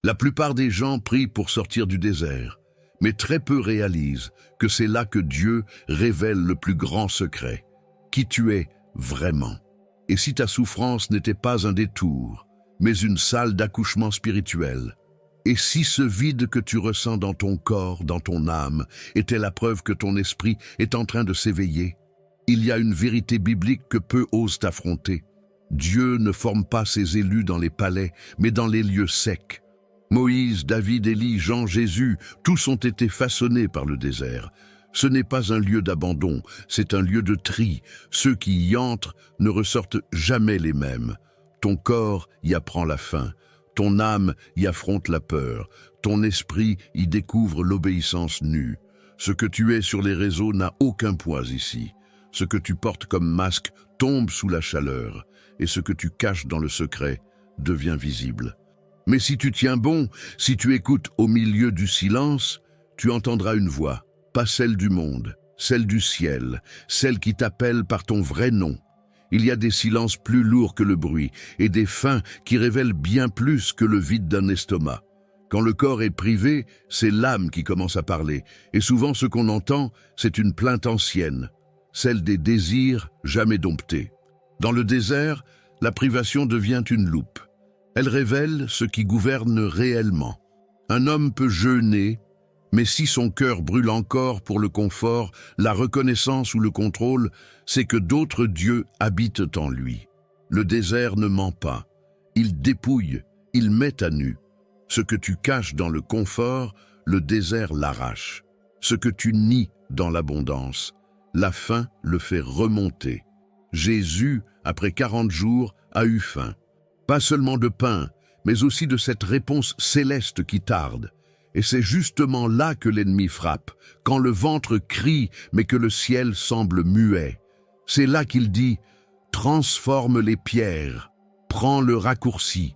La plupart des gens prient pour sortir du désert, mais très peu réalisent que c'est là que Dieu révèle le plus grand secret, qui tu es vraiment. Et si ta souffrance n'était pas un détour, mais une salle d'accouchement spirituel, et si ce vide que tu ressens dans ton corps, dans ton âme, était la preuve que ton esprit est en train de s'éveiller, il y a une vérité biblique que peu osent affronter. Dieu ne forme pas ses élus dans les palais, mais dans les lieux secs. Moïse, David, Élie, Jean, Jésus, tous ont été façonnés par le désert. Ce n'est pas un lieu d'abandon, c'est un lieu de tri. Ceux qui y entrent ne ressortent jamais les mêmes. Ton corps y apprend la faim, ton âme y affronte la peur, ton esprit y découvre l'obéissance nue. Ce que tu es sur les réseaux n'a aucun poids ici. Ce que tu portes comme masque tombe sous la chaleur, et ce que tu caches dans le secret devient visible. Mais si tu tiens bon, si tu écoutes au milieu du silence, tu entendras une voix, pas celle du monde, celle du ciel, celle qui t'appelle par ton vrai nom. Il y a des silences plus lourds que le bruit et des fins qui révèlent bien plus que le vide d'un estomac. Quand le corps est privé, c'est l'âme qui commence à parler, et souvent ce qu'on entend, c'est une plainte ancienne, celle des désirs jamais domptés. Dans le désert, la privation devient une loupe. Elle révèle ce qui gouverne réellement. Un homme peut jeûner, mais si son cœur brûle encore pour le confort, la reconnaissance ou le contrôle, c'est que d'autres dieux habitent en lui. Le désert ne ment pas. Il dépouille, il met à nu. Ce que tu caches dans le confort, le désert l'arrache. Ce que tu nies dans l'abondance, la faim le fait remonter. Jésus, après 40 jours, a eu faim. Pas seulement de pain, mais aussi de cette réponse céleste qui tarde. Et c'est justement là que l'ennemi frappe, quand le ventre crie, mais que le ciel semble muet. C'est là qu'il dit « Transforme les pierres, prends le raccourci ».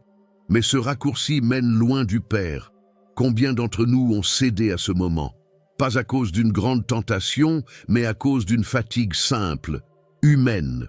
Mais ce raccourci mène loin du Père. Combien d'entre nous ont cédé à ce moment? Pas à cause d'une grande tentation, mais à cause d'une fatigue simple, humaine,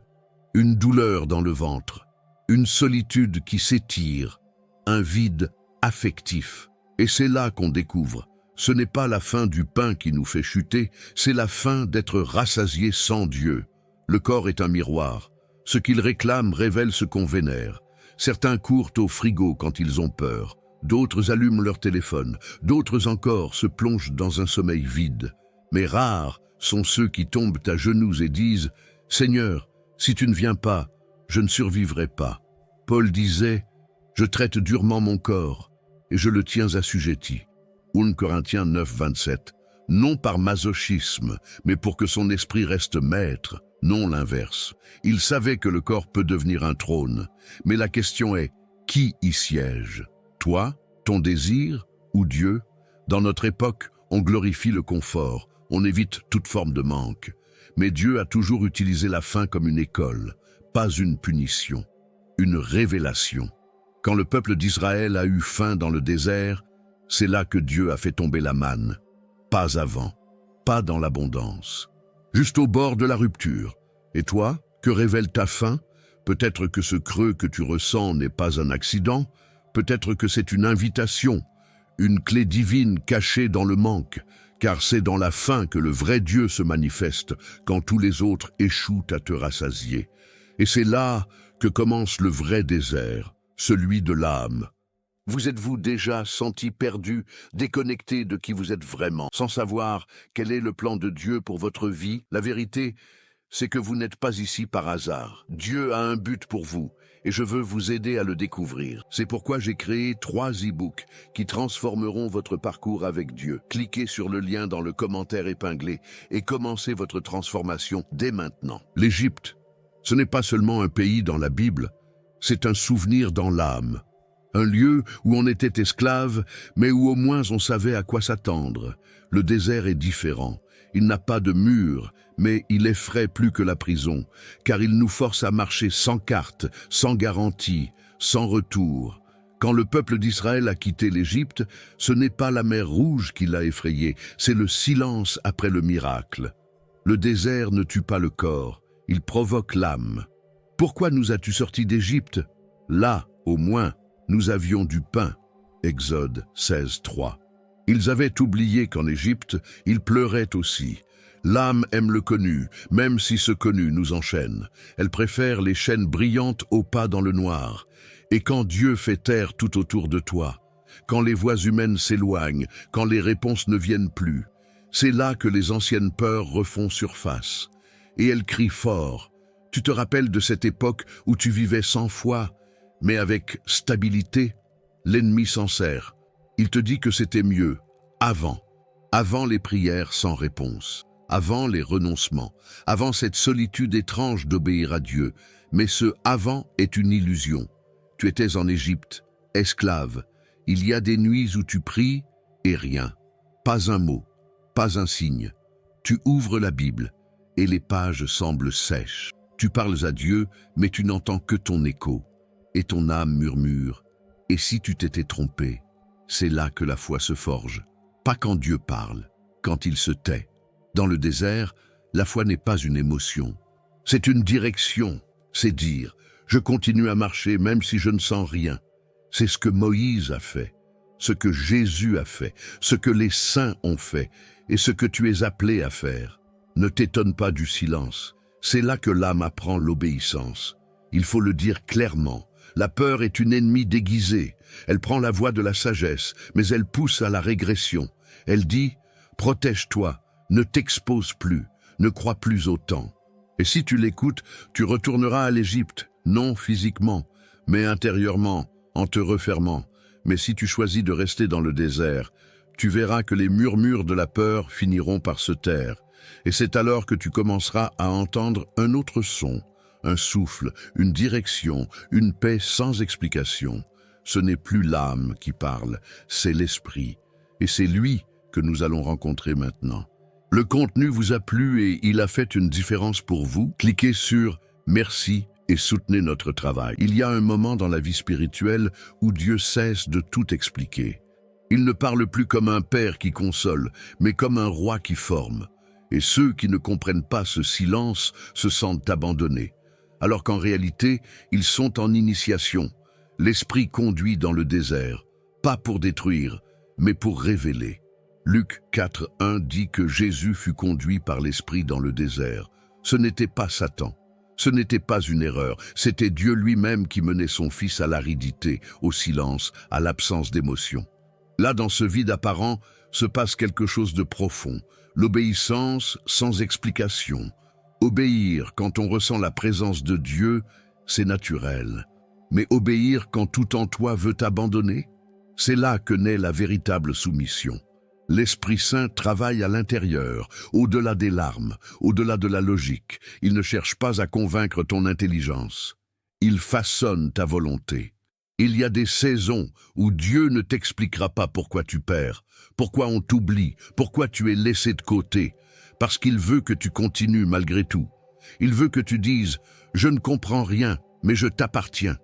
une douleur dans le ventre. Une solitude qui s'étire, un vide affectif. Et c'est là qu'on découvre. Ce n'est pas la faim du pain qui nous fait chuter, c'est la faim d'être rassasié sans Dieu. Le corps est un miroir. Ce qu'il réclame révèle ce qu'on vénère. Certains courent au frigo quand ils ont peur. D'autres allument leur téléphone. D'autres encore se plongent dans un sommeil vide. Mais rares sont ceux qui tombent à genoux et disent « Seigneur, si tu ne viens pas, je ne survivrai pas. » Paul disait « Je traite durement mon corps, et je le tiens assujetti. » 1 Corinthiens 9, 27. Non par masochisme, mais pour que son esprit reste maître, non l'inverse. Il savait que le corps peut devenir un trône, mais la question est « Qui y siège? Toi, ton désir ou Dieu ?» Dans notre époque, on glorifie le confort, on évite toute forme de manque. Mais Dieu a toujours utilisé la faim comme une école, pas une punition. Une révélation. Quand le peuple d'Israël a eu faim dans le désert, c'est là que Dieu a fait tomber la manne. Pas avant, pas dans l'abondance. Juste au bord de la rupture. Et toi, que révèle ta faim? Peut-être que ce creux que tu ressens n'est pas un accident, peut-être que c'est une invitation, une clé divine cachée dans le manque, car c'est dans la faim que le vrai Dieu se manifeste quand tous les autres échouent à te rassasier. Et c'est là que commence le vrai désert, celui de l'âme. Vous êtes-vous déjà senti perdu, déconnecté de qui vous êtes vraiment, sans savoir quel est le plan de Dieu pour votre vie? La vérité, c'est que vous n'êtes pas ici par hasard. Dieu a un but pour vous, et je veux vous aider à le découvrir. C'est pourquoi j'ai créé 3 e-books qui transformeront votre parcours avec Dieu. Cliquez sur le lien dans le commentaire épinglé et commencez votre transformation dès maintenant. L'Égypte, ce n'est pas seulement un pays dans la Bible, c'est un souvenir dans l'âme. Un lieu où on était esclave, mais où au moins on savait à quoi s'attendre. Le désert est différent. Il n'a pas de mur, mais il effraie plus que la prison, car il nous force à marcher sans carte, sans garantie, sans retour. Quand le peuple d'Israël a quitté l'Égypte, ce n'est pas la mer Rouge qui l'a effrayé, c'est le silence après le miracle. Le désert ne tue pas le corps, il provoque l'âme. Pourquoi nous as-tu sortis d'Égypte? Là, au moins, nous avions du pain. Exode 16, 3. Ils avaient oublié qu'en Égypte, ils pleuraient aussi. L'âme aime le connu, même si ce connu nous enchaîne. Elle préfère les chaînes brillantes au pas dans le noir. Et quand Dieu fait taire tout autour de toi, quand les voix humaines s'éloignent, quand les réponses ne viennent plus, c'est là que les anciennes peurs refont surface. Et elles crient fort. Tu te rappelles de cette époque où tu vivais sans foi, mais avec stabilité? L'ennemi s'en sert. Il te dit que c'était mieux, avant les prières sans réponse, avant les renoncements, avant cette solitude étrange d'obéir à Dieu. Mais ce « avant » est une illusion. Tu étais en Égypte, esclave. Il y a des nuits où tu pries et rien. Pas un mot, pas un signe. Tu ouvres la Bible et les pages semblent sèches. Tu parles à Dieu, mais tu n'entends que ton écho. Et ton âme murmure. Et si tu t'étais trompé? C'est là que la foi se forge. Pas quand Dieu parle, quand il se tait. Dans le désert, la foi n'est pas une émotion. C'est une direction, c'est dire « je continue à marcher même si je ne sens rien ». C'est ce que Moïse a fait, ce que Jésus a fait, ce que les saints ont fait et ce que tu es appelé à faire. Ne t'étonne pas du silence. C'est là que l'âme apprend l'obéissance. Il faut le dire clairement. La peur est une ennemie déguisée. Elle prend la voie de la sagesse, mais elle pousse à la régression. Elle dit « protège-toi, ne t'expose plus, ne crois plus autant ». Et si tu l'écoutes, tu retourneras à l'Égypte, non physiquement, mais intérieurement, en te refermant. Mais si tu choisis de rester dans le désert, tu verras que les murmures de la peur finiront par se taire. Et c'est alors que tu commenceras à entendre un autre son, un souffle, une direction, une paix sans explication. Ce n'est plus l'âme qui parle, c'est l'esprit. Et c'est lui que nous allons rencontrer maintenant. Le contenu vous a plu et il a fait une différence pour vous? Cliquez sur « Merci » et soutenez notre travail. Il y a un moment dans la vie spirituelle où Dieu cesse de tout expliquer. Il ne parle plus comme un père qui console, mais comme un roi qui forme. Et ceux qui ne comprennent pas ce silence se sentent abandonnés. Alors qu'en réalité, ils sont en initiation. L'Esprit conduit dans le désert, pas pour détruire, mais pour révéler. Luc 4:1 dit que Jésus fut conduit par l'Esprit dans le désert. Ce n'était pas Satan. Ce n'était pas une erreur, c'était Dieu lui-même qui menait son Fils à l'aridité, au silence, à l'absence d'émotion. Là, dans ce vide apparent, se passe quelque chose de profond. L'obéissance sans explication. Obéir quand on ressent la présence de Dieu, c'est naturel. Mais obéir quand tout en toi veut t'abandonner, c'est là que naît la véritable soumission. L'Esprit Saint travaille à l'intérieur, au-delà des larmes, au-delà de la logique. Il ne cherche pas à convaincre ton intelligence. Il façonne ta volonté. Il y a des saisons où Dieu ne t'expliquera pas pourquoi tu perds, pourquoi on t'oublie, pourquoi tu es laissé de côté, parce qu'il veut que tu continues malgré tout. Il veut que tu dises « Je ne comprends rien, mais je t'appartiens ».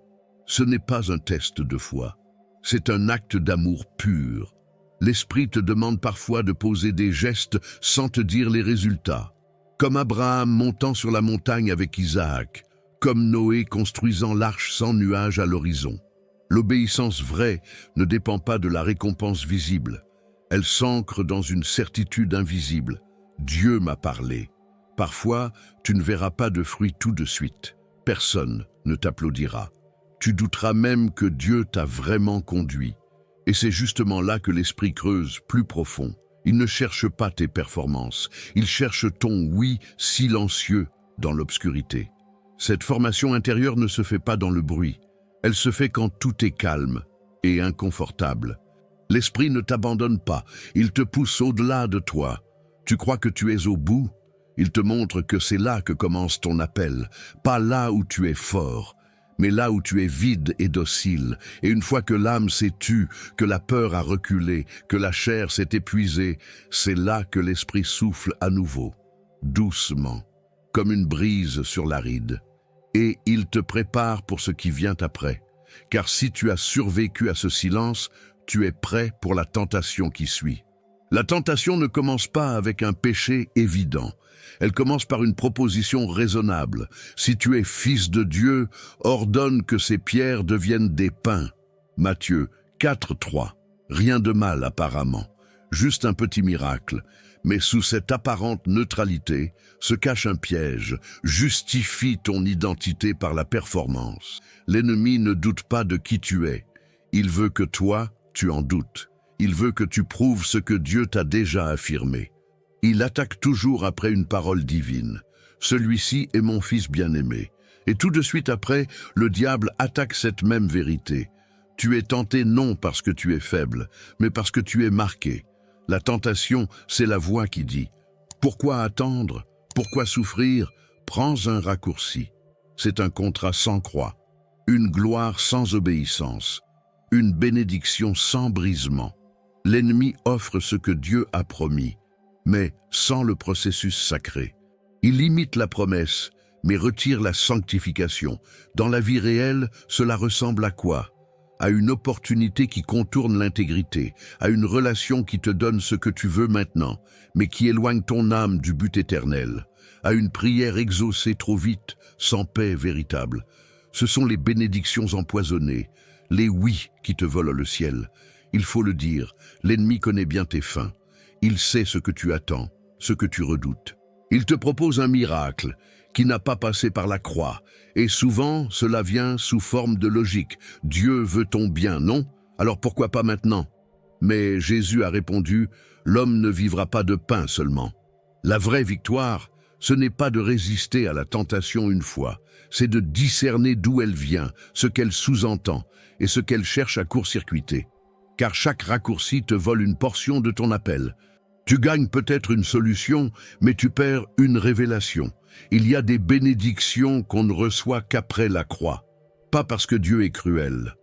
Ce n'est pas un test de foi, c'est un acte d'amour pur. L'Esprit te demande parfois de poser des gestes sans te dire les résultats. Comme Abraham montant sur la montagne avec Isaac, comme Noé construisant l'arche sans nuage à l'horizon. L'obéissance vraie ne dépend pas de la récompense visible. Elle s'ancre dans une certitude invisible. Dieu m'a parlé. Parfois, tu ne verras pas de fruits tout de suite. Personne ne t'applaudira. Tu douteras même que Dieu t'a vraiment conduit. Et c'est justement là que l'Esprit creuse plus profond. Il ne cherche pas tes performances, il cherche ton oui silencieux dans l'obscurité. Cette formation intérieure ne se fait pas dans le bruit. Elle se fait quand tout est calme et inconfortable. L'Esprit ne t'abandonne pas, il te pousse au-delà de toi. Tu crois que tu es au bout? Il te montre que c'est là que commence ton appel, pas là où tu es fort, mais là où tu es vide et docile. Et une fois que l'âme s'est tue, que la peur a reculé, que la chair s'est épuisée, c'est là que l'Esprit souffle à nouveau, doucement, comme une brise sur l'aride. Et il te prépare pour ce qui vient après. Car si tu as survécu à ce silence, tu es prêt pour la tentation qui suit. La tentation ne commence pas avec un péché évident. Elle commence par une proposition raisonnable. Si tu es fils de Dieu, ordonne que ces pierres deviennent des pains. Matthieu 4:3. Rien de mal apparemment, juste un petit miracle. Mais sous cette apparente neutralité se cache un piège. Justifie ton identité par la performance. L'ennemi ne doute pas de qui tu es. Il veut que toi, tu en doutes. Il veut que tu prouves ce que Dieu t'a déjà affirmé. Il attaque toujours après une parole divine. Celui-ci est mon fils bien-aimé. Et tout de suite après, le diable attaque cette même vérité. Tu es tenté non parce que tu es faible, mais parce que tu es marqué. La tentation, c'est la voix qui dit « Pourquoi attendre? Pourquoi souffrir? Prends un raccourci. » C'est un contrat sans croix, une gloire sans obéissance, une bénédiction sans brisement. L'ennemi offre ce que Dieu a promis, mais sans le processus sacré. Il imite la promesse, mais retire la sanctification. Dans la vie réelle, cela ressemble à quoi? À une opportunité qui contourne l'intégrité, à une relation qui te donne ce que tu veux maintenant, mais qui éloigne ton âme du but éternel, à une prière exaucée trop vite, sans paix véritable. Ce sont les bénédictions empoisonnées, les oui qui te volent le ciel. Il faut le dire, l'ennemi connaît bien tes fins. Il sait ce que tu attends, ce que tu redoutes. Il te propose un miracle qui n'a pas passé par la croix, et souvent cela vient sous forme de logique. Dieu veut ton bien, non? Alors pourquoi pas maintenant? Mais Jésus a répondu, l'homme ne vivra pas de pain seulement. La vraie victoire, ce n'est pas de résister à la tentation une fois, c'est de discerner d'où elle vient, ce qu'elle sous-entend et ce qu'elle cherche à court-circuiter. Car chaque raccourci te vole une portion de ton appel. Tu gagnes peut-être une solution, mais tu perds une révélation. Il y a des bénédictions qu'on ne reçoit qu'après la croix. Pas parce que Dieu est cruel,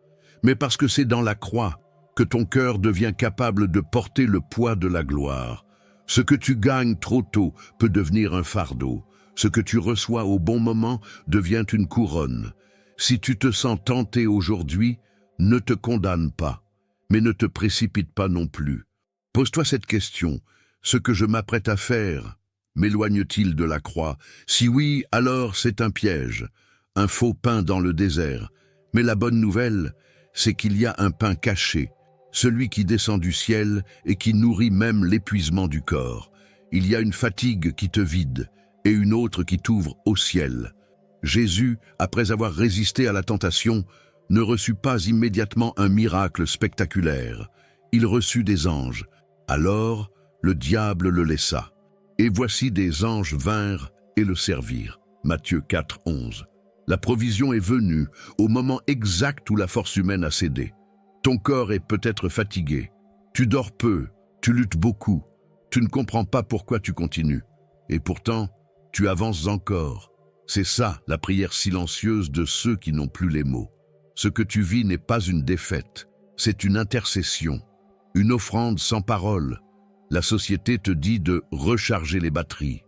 mais parce que c'est dans la croix que ton cœur devient capable de porter le poids de la gloire. Ce que tu gagnes trop tôt peut devenir un fardeau. Ce que tu reçois au bon moment devient une couronne. Si tu te sens tenté aujourd'hui, ne te condamne pas, mais ne te précipite pas non plus. Pose-toi cette question, ce que je m'apprête à faire m'éloigne-t-il de la croix? Si oui, alors c'est un piège, un faux pain dans le désert. Mais la bonne nouvelle, c'est qu'il y a un pain caché, celui qui descend du ciel et qui nourrit même l'épuisement du corps. Il y a une fatigue qui te vide et une autre qui t'ouvre au ciel. Jésus, après avoir résisté à la tentation, ne reçut pas immédiatement un miracle spectaculaire. Il reçut des anges. Alors, le diable le laissa. Et voici des anges vinrent et le servirent. Matthieu 4:11. La provision est venue au moment exact où la force humaine a cédé. Ton corps est peut-être fatigué. Tu dors peu, tu luttes beaucoup. Tu ne comprends pas pourquoi tu continues. Et pourtant, tu avances encore. C'est ça, la prière silencieuse de ceux qui n'ont plus les mots. Ce que tu vis n'est pas une défaite, c'est une intercession, une offrande sans parole. La société te dit de recharger les batteries.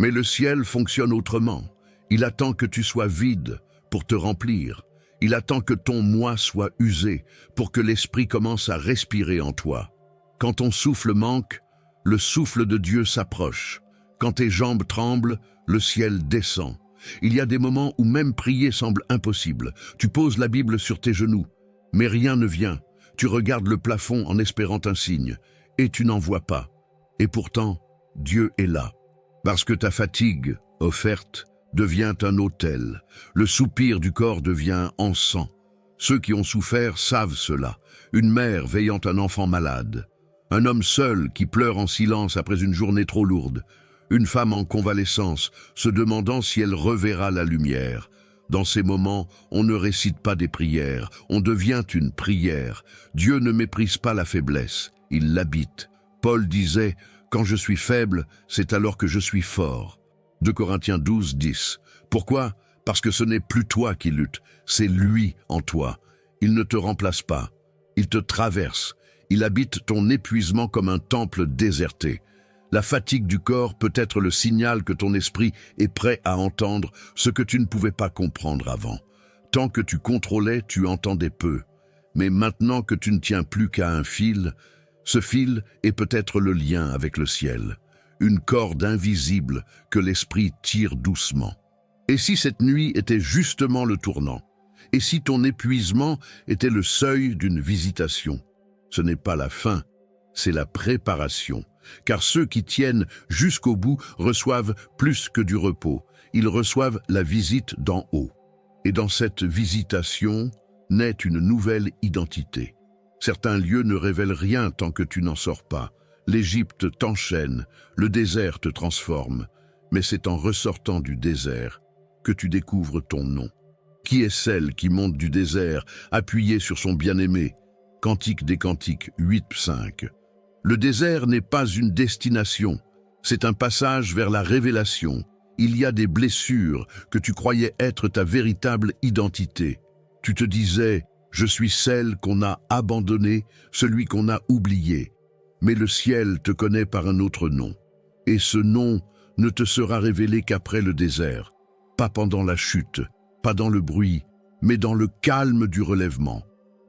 Mais le ciel fonctionne autrement. Il attend que tu sois vide pour te remplir. Il attend que ton moi soit usé pour que l'esprit commence à respirer en toi. Quand ton souffle manque, le souffle de Dieu s'approche. Quand tes jambes tremblent, le ciel descend. Il y a des moments où même prier semble impossible. Tu poses la Bible sur tes genoux, mais rien ne vient. Tu regardes le plafond en espérant un signe, et tu n'en vois pas. Et pourtant, Dieu est là. Parce que ta fatigue, offerte, devient un autel. Le soupir du corps devient encens. Ceux qui ont souffert savent cela. Une mère veillant un enfant malade. Un homme seul qui pleure en silence après une journée trop lourde. Une femme en convalescence, se demandant si elle reverra la lumière. Dans ces moments, on ne récite pas des prières, on devient une prière. Dieu ne méprise pas la faiblesse, il l'habite. Paul disait, « Quand je suis faible, c'est alors que je suis fort. » 2 Corinthiens 12:10. Pourquoi? Parce que ce n'est plus toi qui luttes, c'est lui en toi. Il ne te remplace pas, il te traverse. Il habite ton épuisement comme un temple déserté. La fatigue du corps peut être le signal que ton esprit est prêt à entendre ce que tu ne pouvais pas comprendre avant. Tant que tu contrôlais, tu entendais peu. Mais maintenant que tu ne tiens plus qu'à un fil, ce fil est peut-être le lien avec le ciel, une corde invisible que l'esprit tire doucement. Et si cette nuit était justement le tournant? Et si ton épuisement était le seuil d'une visitation, ce n'est pas la fin, c'est la préparation. Car ceux qui tiennent jusqu'au bout reçoivent plus que du repos. Ils reçoivent la visite d'en haut. Et dans cette visitation naît une nouvelle identité. Certains lieux ne révèlent rien tant que tu n'en sors pas. L'Égypte t'enchaîne, le désert te transforme. Mais c'est en ressortant du désert que tu découvres ton nom. Qui est celle qui monte du désert, appuyée sur son bien-aimé? Cantique des Cantiques 8:5. Le désert n'est pas une destination, c'est un passage vers la révélation. Il y a des blessures que tu croyais être ta véritable identité. Tu te disais, je suis celle qu'on a abandonnée, celui qu'on a oublié. Mais le ciel te connaît par un autre nom. Et ce nom ne te sera révélé qu'après le désert. Pas pendant la chute, pas dans le bruit, mais dans le calme du relèvement.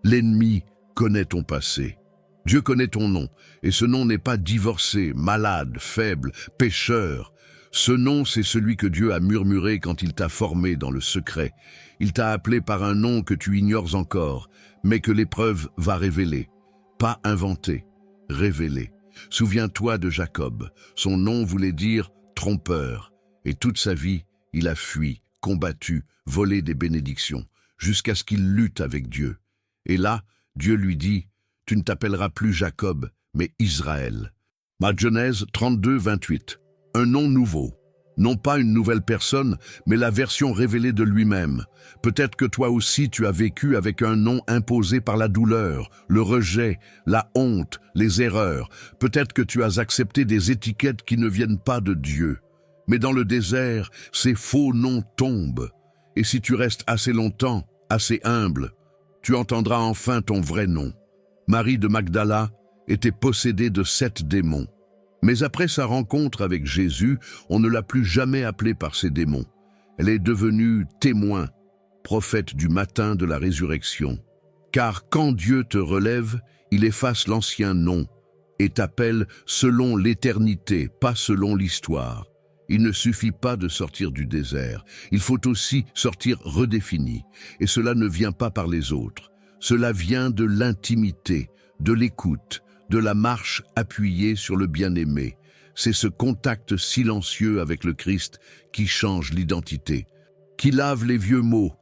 L'ennemi connaît ton passé. Dieu connaît ton nom, et ce nom n'est pas divorcé, malade, faible, pécheur. Ce nom, c'est celui que Dieu a murmuré quand il t'a formé dans le secret. Il t'a appelé par un nom que tu ignores encore, mais que l'épreuve va révéler. Pas inventer, révéler. Souviens-toi de Jacob. Son nom voulait dire trompeur, et toute sa vie, il a fui, combattu, volé des bénédictions, jusqu'à ce qu'il lutte avec Dieu. Et là, Dieu lui dit, « Tu ne t'appelleras plus Jacob, mais Israël. » Ma Genèse 32:28. Un nom nouveau. Non pas une nouvelle personne, mais la version révélée de lui-même. Peut-être que toi aussi tu as vécu avec un nom imposé par la douleur, le rejet, la honte, les erreurs. Peut-être que tu as accepté des étiquettes qui ne viennent pas de Dieu. Mais dans le désert, ces faux noms tombent. Et si tu restes assez longtemps, assez humble, tu entendras enfin ton vrai nom. Marie de Magdala était possédée de 7 démons. Mais après sa rencontre avec Jésus, on ne l'a plus jamais appelée par ces démons. Elle est devenue témoin, prophète du matin de la résurrection. Car quand Dieu te relève, il efface l'ancien nom et t'appelle selon l'éternité, pas selon l'histoire. Il ne suffit pas de sortir du désert, il faut aussi sortir redéfini. Et cela ne vient pas par les autres. Cela vient de l'intimité, de l'écoute, de la marche appuyée sur le bien-aimé. C'est ce contact silencieux avec le Christ qui change l'identité, qui lave les vieux mots,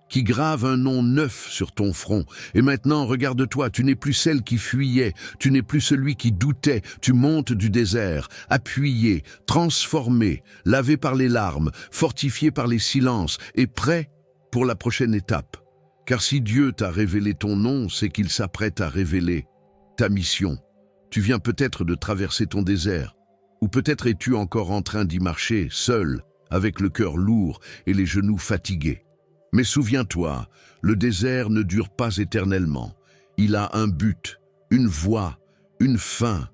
qui grave un nom neuf sur ton front. Et maintenant, regarde-toi, tu n'es plus celle qui fuyait, tu n'es plus celui qui doutait, tu montes du désert, appuyé, transformé, lavé par les larmes, fortifié par les silences et prêt pour la prochaine étape. Car si Dieu t'a révélé ton nom, c'est qu'il s'apprête à révéler ta mission. Tu viens peut-être de traverser ton désert, ou peut-être es-tu encore en train d'y marcher, seul, avec le cœur lourd et les genoux fatigués. Mais souviens-toi, le désert ne dure pas éternellement. Il a un but, une voie, une fin.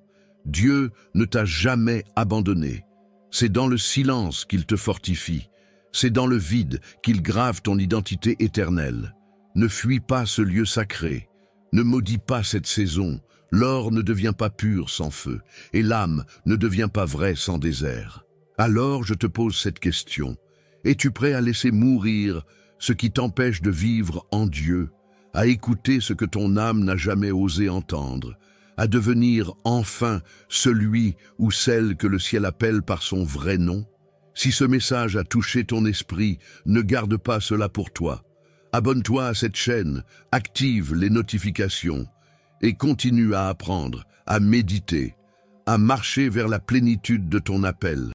Dieu ne t'a jamais abandonné. C'est dans le silence qu'il te fortifie. C'est dans le vide qu'il grave ton identité éternelle. Ne fuis pas ce lieu sacré. Ne maudis pas cette saison. L'or ne devient pas pur sans feu, et l'âme ne devient pas vraie sans désert. Alors je te pose cette question. Es-tu prêt à laisser mourir ce qui t'empêche de vivre en Dieu, à écouter ce que ton âme n'a jamais osé entendre, à devenir enfin celui ou celle que le ciel appelle par son vrai nom? Si ce message a touché ton esprit, ne garde pas cela pour toi. Abonne-toi à cette chaîne, active les notifications et continue à apprendre, à méditer, à marcher vers la plénitude de ton appel.